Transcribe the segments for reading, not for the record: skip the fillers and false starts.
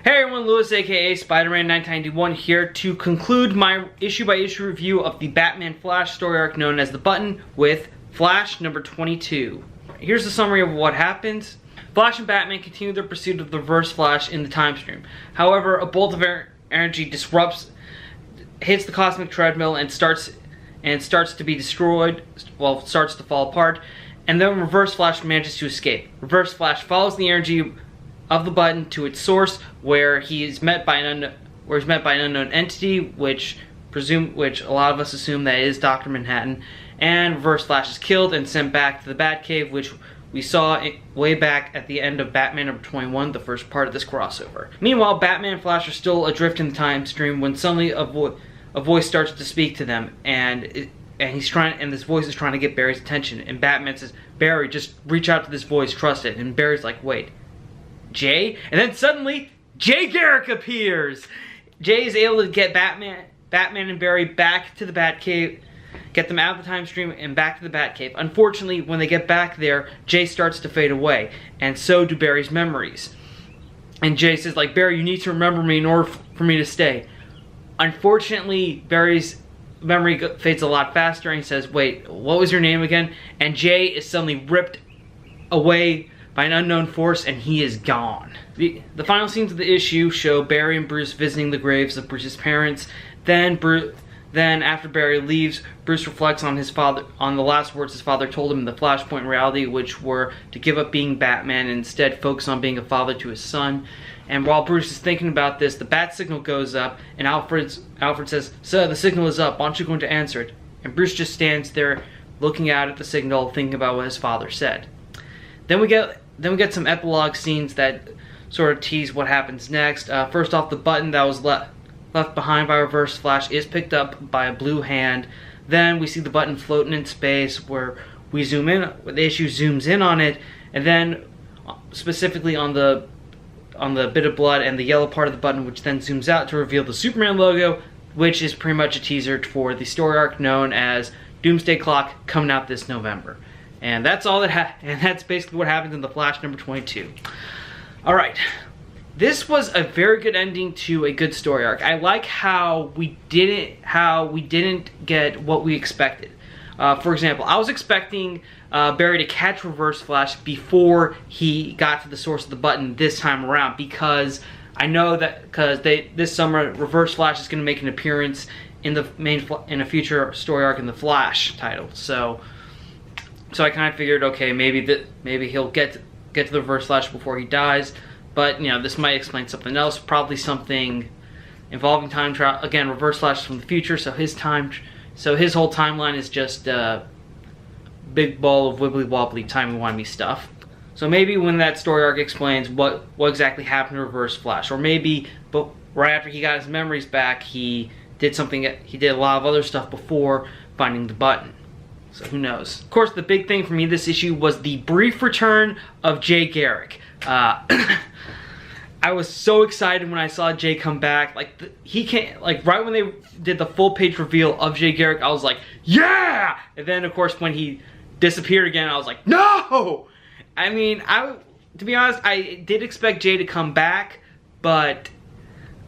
Hey everyone, Lewis aka Spider-Man 991 here to conclude my issue-by-issue review of the Batman Flash story arc known as The Button with Flash number 22. Here's the summary of what happens. Flash and Batman continue their pursuit of the Reverse Flash in the time stream. However, a bolt of energy hits the cosmic treadmill and starts to be destroyed, starts to fall apart, and then Reverse Flash manages to escape. Reverse Flash follows the energy of the Button to its source, where he is met by an unknown entity, which a lot of us assume that is Dr. Manhattan, and Reverse Flash is killed and sent back to the Batcave, which we saw way back at the end of Batman number 21, the first part of this crossover. Meanwhile, Batman and Flash are still adrift in the time stream when suddenly a voice starts to speak to them, and this voice is trying to get Barry's attention, and Batman says, "Barry, just reach out to this voice, trust it." And Barry's like, "Wait, Jay?" And then suddenly, Jay Garrick appears! Jay is able to get Batman and Barry back to the Batcave, get them out of the time stream and back to the Batcave. Unfortunately, when they get back there, Jay starts to fade away, and so do Barry's memories. And Jay says, like, "Barry, you need to remember me in order for me to stay." Unfortunately, Barry's memory fades a lot faster, and he says, "Wait, what was your name again?" And Jay is suddenly ripped away by an unknown force, and he is gone. The final scenes of the issue show Barry and Bruce visiting the graves of Bruce's parents. Then after Barry leaves, Bruce reflects on the last words his father told him in the Flashpoint reality, which were to give up being Batman and instead focus on being a father to his son. And while Bruce is thinking about this, the bat signal goes up, and Alfred says, "Sir, the signal is up. Aren't you going to answer it?" And Bruce just stands there looking out at the signal, thinking about what his father said. Then we get some epilogue scenes that sort of tease what happens next. First off, the Button that was left behind by Reverse Flash is picked up by a blue hand. Then we see the Button floating in space, where we zoom in, the issue zooms in on it, and then specifically on the bit of blood and the yellow part of the Button, which then zooms out to reveal the Superman logo, which is pretty much a teaser for the story arc known as Doomsday Clock, coming out this November. And that's all and that's basically what happens in the Flash number 22. Alright, this was a very good ending to a good story arc. I like how we didn't get what we expected. For example, I was expecting Barry to catch Reverse Flash before he got to the source of the Button this time around, because I know that this summer Reverse Flash is going to make an appearance in a future story arc in the Flash title. So I kind of figured, okay, maybe he'll get to the Reverse Flash before he dies, but you know, this might explain something else, probably something involving time travel. Again, Reverse Flash is from the future, so his whole timeline is just a big ball of wibbly wobbly timey-wimey stuff. So maybe when that story arc explains what exactly happened to Reverse Flash, or maybe but right after he got his memories back, he did a lot of other stuff before finding the Button. So who knows? Of course, the big thing for me this issue was the brief return of Jay Garrick. I was so excited when I saw Jay come back. Right when they did the full page reveal of Jay Garrick, I was like, yeah! And then, of course, when he disappeared again, I was like, no! I mean, to be honest, I did expect Jay to come back, but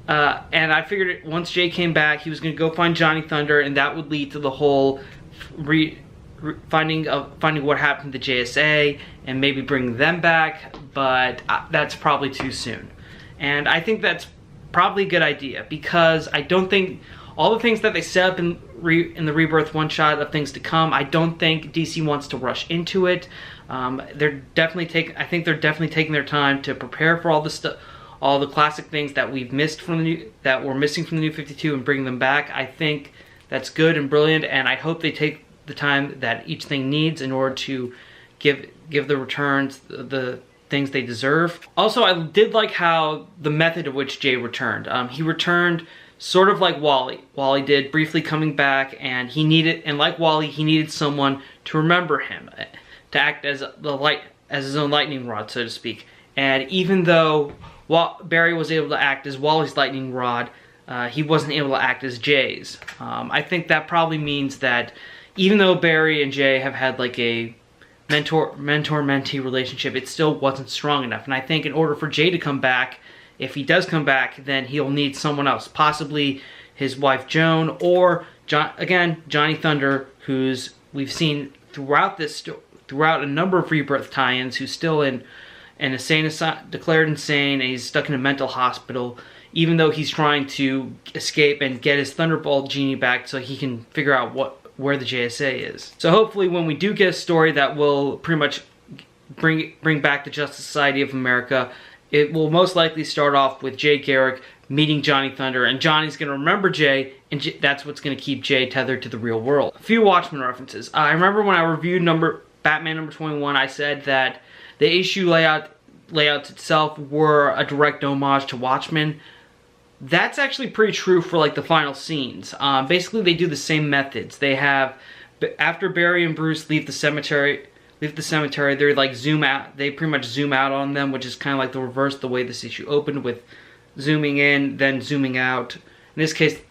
and I figured once Jay came back, he was going to go find Johnny Thunder, and that would lead to the whole finding what happened to JSA and maybe bring them back, but that's probably too soon. And I think that's probably a good idea, because I don't think all the things that they set up in the Rebirth one-shot of things to come, I don't think DC wants to rush into it. I think they're definitely taking their time to prepare for all the stuff, all the classic things that we've missed that were missing from the New 52, and bring them back. I think that's good and brilliant, and I hope they take the time that each thing needs in order to give the returns the things they deserve. Also, I did like how the method of which Jay returned. He returned sort of like Wally did, briefly coming back, and like Wally, he needed someone to remember him, to act as his own lightning rod, so to speak. And even though Barry was able to act as Wally's lightning rod, he wasn't able to act as Jay's. I think that probably means that even though Barry and Jay have had like a mentor-mentee relationship, it still wasn't strong enough. And I think in order for Jay to come back if he does come back, then he'll need someone else, possibly his wife Joan, or Johnny Thunder, who's we've seen throughout a number of Rebirth tie-ins, who's still in an declared insane, and he's stuck in a mental hospital, even though he's trying to escape and get his Thunderbolt genie back so he can figure out where the JSA is. So hopefully when we do get a story that will pretty much bring back the Justice Society of America, it will most likely start off with Jay Garrick meeting Johnny Thunder, and Johnny's going to remember Jay, and that's what's going to keep Jay tethered to the real world. A few Watchmen references. I remember when I reviewed Batman number 21, I said that the issue layouts itself were a direct homage to Watchmen. That's actually pretty true for like the final scenes. Basically, they do the same methods. They have, after Barry and Bruce leave the cemetery, they like zoom out. They pretty much zoom out on them, which is kind of like the reverse the way this issue opened, with zooming in then zooming out. In this case,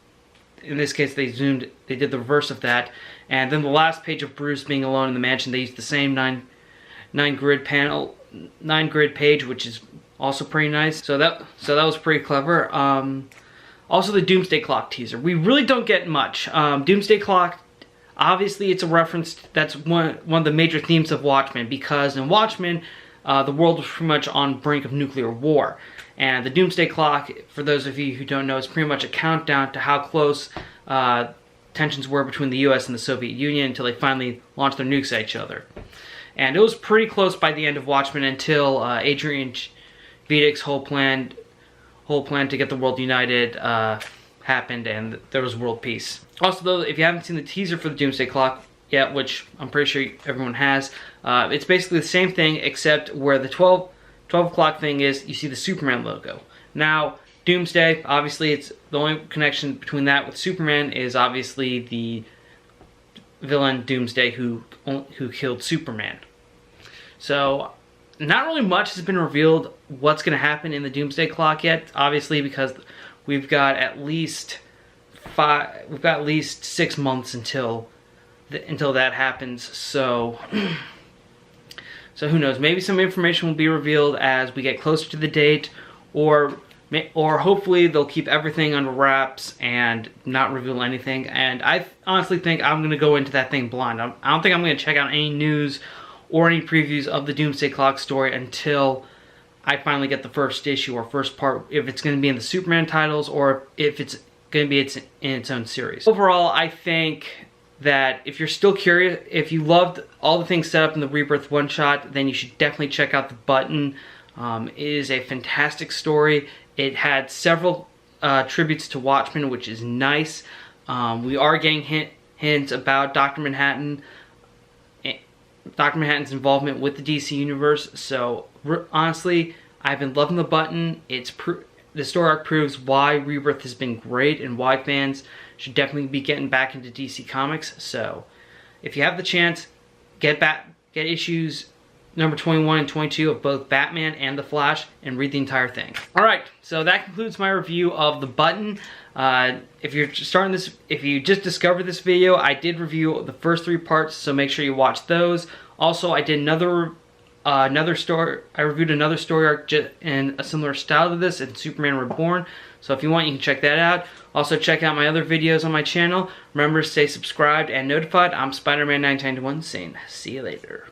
they did the reverse of that. And then the last page of Bruce being alone in the mansion, they used the same nine grid page, which is also pretty nice. So that was pretty clever. Also the Doomsday Clock teaser. We really don't get much. Doomsday Clock, obviously it's a reference, that's one of the major themes of Watchmen, because in Watchmen, the world was pretty much on brink of nuclear war. And the Doomsday Clock, for those of you who don't know, is pretty much a countdown to how close tensions were between the US and the Soviet Union until they finally launched their nukes at each other. And it was pretty close by the end of Watchmen until Adrian Vidic's whole plan to get the world united happened, and there was world peace. Also, though, if you haven't seen the teaser for the Doomsday Clock yet, which I'm pretty sure everyone has, it's basically the same thing, except where the 12 o'clock thing is, you see the Superman logo. Now, Doomsday, obviously, it's the only connection between that with Superman is obviously the villain Doomsday who killed Superman. So, not really much has been revealed what's going to happen in the Doomsday Clock yet, obviously, because we've got at least 6 months until that happens. So who knows? Maybe some information will be revealed as we get closer to the date, or hopefully they'll keep everything under wraps and not reveal anything. And I honestly think I'm going to go into that thing blind. I don't think I'm going to check out any news or any previews of the Doomsday Clock story until I finally get the first issue or first part, if it's going to be in the Superman titles or if it's going to be in its own series. Overall, I think that if you're still curious, if you loved all the things set up in the Rebirth one-shot, then you should definitely check out The Button. It is a fantastic story. It had several tributes to Watchmen, which is nice. We are getting hints about Dr. Manhattan's involvement with the DC Universe. So honestly, I've been loving The Button. The story arc proves why Rebirth has been great and why fans should definitely be getting back into DC Comics. So if you have the chance, get issues number 21 and 22 of both Batman and The Flash and read the entire thing. Alright, so that concludes my review of The Button. If you just discovered this video, I did review the first 3 parts, so make sure you watch those. Also, I did I reviewed another story arc in a similar style to this in Superman Reborn. So if you want, you can check that out. Also, check out my other videos on my channel. Remember to stay subscribed and notified. I'm Spider-Man 991 saying, see you later.